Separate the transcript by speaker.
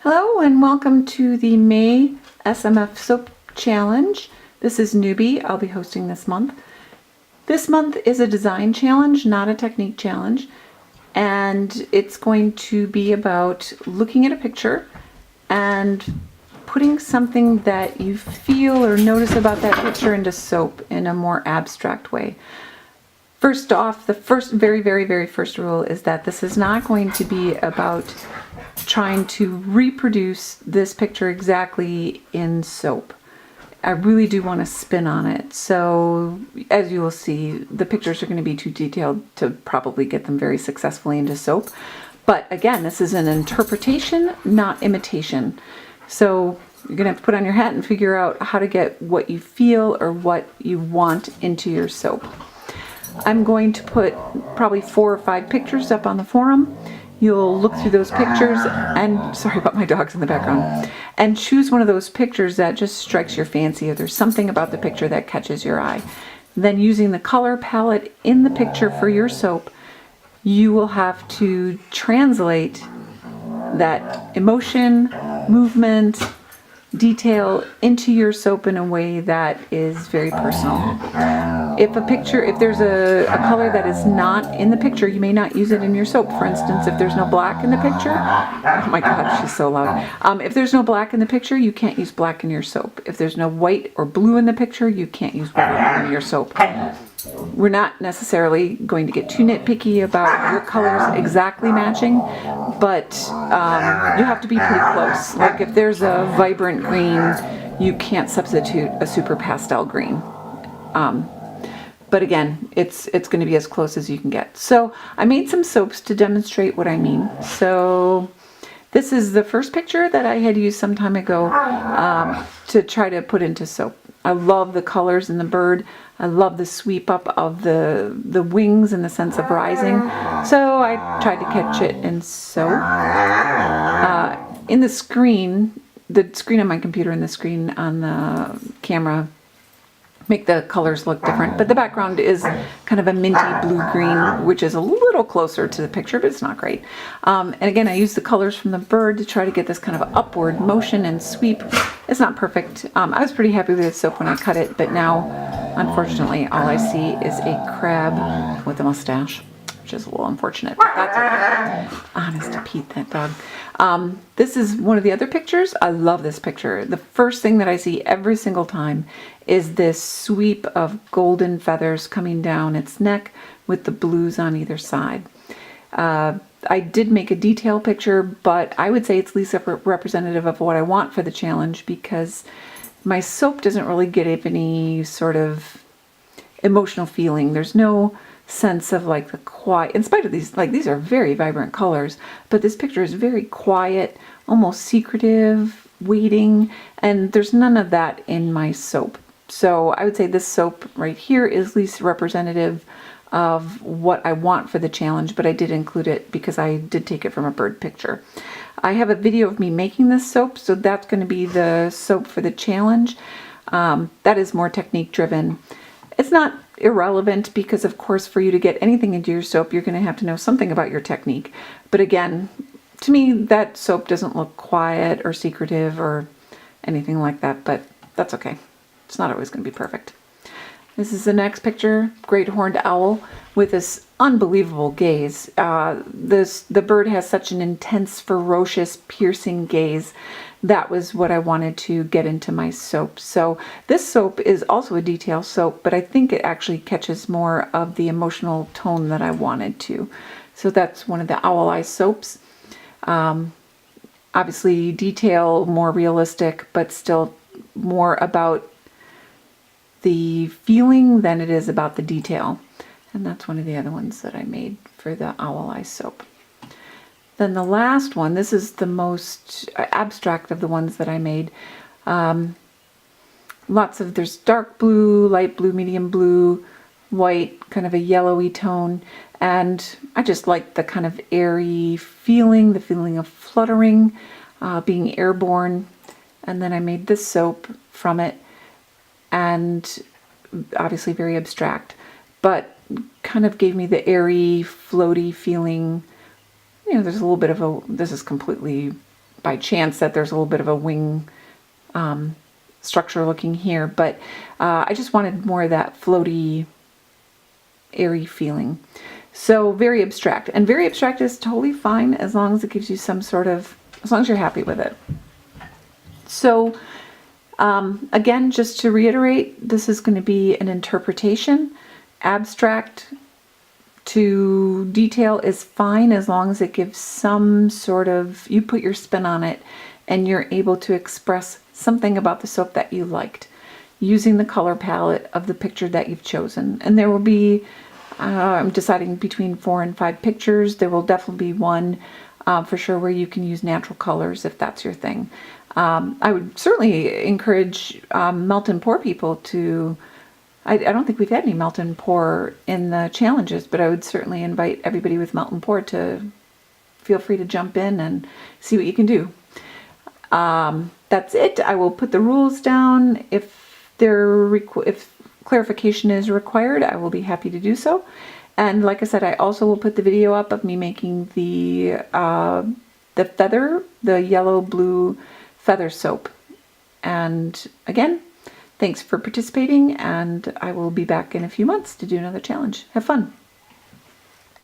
Speaker 1: Hello and welcome to the May SMF Soap Challenge. This is Newbie. I'll be hosting this month. This month is a design challenge, not a technique challenge. And it's going to be about looking at a picture and putting something that you feel or notice about that picture into soap in a more abstract way. First off, the very first rule is that this is not going to be about trying to reproduce this picture exactly in soap. I really do want to spin on it. So as you will see, the pictures are going to be too detailed to probably get them very successfully into soap. But again, this is an interpretation, not imitation. So you're going to have to put on your hat and figure out how to get what you feel or what you want into your soap. I'm going to put probably 4 or 5 pictures up on the forum. You'll look through those pictures and, sorry about my dogs in the background, and choose one of those pictures that just strikes your fancy, or there's something about the picture that catches your eye. Then using the color palette in the picture for your soap, you will have to translate that emotion, movement, detail into your soap in a way that is very personal. If there's a color that is not in the picture, you may not use it in your soap. For instance, if there's no black in the picture, oh my God, she's so loud. If there's no black in the picture, you can't use black in your soap. If there's no white or blue in the picture, you can't use white in your soap. We're not necessarily going to get too nitpicky about your colors exactly matching, but you have to be pretty close. Like if there's a vibrant green, you can't substitute a super pastel green. But again, it's going to be as close as you can get. So I made some soaps to demonstrate what I mean. So this is the first picture that I had used some time ago to try to put into soap. I love the colors in the bird. I love the sweep up of the wings in the sense of rising. So I tried to catch it in soap. In the screen on my computer and the screen on the camera make the colors look different, but the background is kind of a minty blue-green, which is a little closer to the picture, but it's not great. And again, I used the colors from the bird to try to get this kind of upward motion and sweep. It's not perfect. I was pretty happy with the soap when I cut it, but now, unfortunately, all I see is a crab with a mustache, which is a little unfortunate, but that's okay. Honest to Pete, that dog. This is one of the other pictures. I love this picture. The first thing that I see every single time is this sweep of golden feathers coming down its neck with the blues on either side. I did make a detail picture, but I would say it's least representative of what I want for the challenge, because my soap doesn't really get any sort of emotional feeling. There's no sense of like the quiet, in spite of these, like these are very vibrant colors, but this picture is very quiet, almost secretive, waiting, and there's none of that in my soap. So I would say this soap right here is least representative of what I want for the challenge, but I did include it because I did take it from a bird picture. I have a video of me making this soap, so that's going to be the soap for the challenge. That is more technique driven. It's not irrelevant because, of course, for you to get anything into your soap, you're going to have to know something about your technique. But again, to me, that soap doesn't look quiet or secretive or anything like that, but that's okay. It's not always going to be perfect. This is the next picture, great horned owl with this unbelievable gaze. The bird has such an intense, ferocious, piercing gaze. That was what I wanted to get into my soap. So this soap is also a detail soap, but I think it actually catches more of the emotional tone that I wanted to. So that's one of the owl eye soaps. Obviously detail, more realistic, but still more about the feeling than it is about the detail. And that's one of the other ones that I made for the owl eye soap. Then the last one, this is the most abstract of the ones that I made. There's dark blue, light blue, medium blue, white, kind of a yellowy tone. And I just like the kind of airy feeling, the feeling of fluttering, being airborne. And then I made this soap from it, and obviously very abstract, but kind of gave me the airy, floaty feeling. You know, there's a little bit of this is completely by chance that there's a little bit of a wing structure looking here, but I just wanted more of that floaty, airy feeling. So very abstract, and very abstract is totally fine as long as it gives you some sort of, as long as you're happy with it. So again, just to reiterate, this is going to be an interpretation. Abstract to detail is fine as long as it gives some sort of, you put your spin on it and you're able to express something about the soap that you liked using the color palette of the picture that you've chosen. And there will be, I'm deciding between 4 and 5 pictures. There will definitely be one for sure where you can use natural colors if that's your thing. I would certainly encourage melt and pour people to, I don't think we've had any melt and pour in the challenges, but I would certainly invite everybody with melt and pour to feel free to jump in and see what you can do. That's it. I will put the rules down. If clarification is required, I will be happy to do so. And like I said, I also will put the video up of me making the feather, the yellow blue feather soap. And again, thanks for participating, and I will be back in a few months to do another challenge. Have fun.